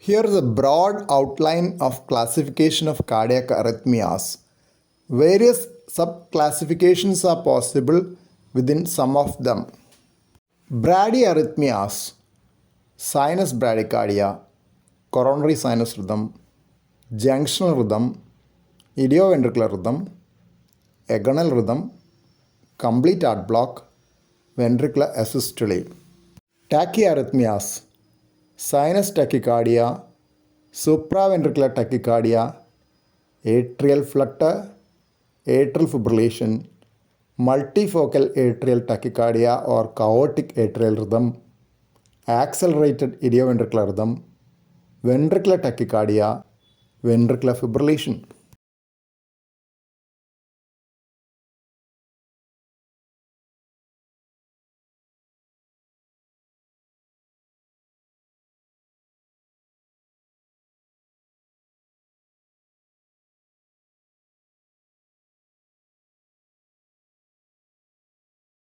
Here is a broad outline of classification of cardiac arrhythmias. Various subclassifications are possible within some of them. Bradyarrhythmias, sinus bradycardia, coronary sinus rhythm, junctional rhythm, idioventricular rhythm, agonal rhythm, complete heart block, ventricular asystole. Tachyarrhythmias, sinus tachycardia, supraventricular tachycardia, atrial flutter, atrial fibrillation, multifocal atrial tachycardia or chaotic atrial rhythm, accelerated idioventricular rhythm, ventricular tachycardia, ventricular fibrillation.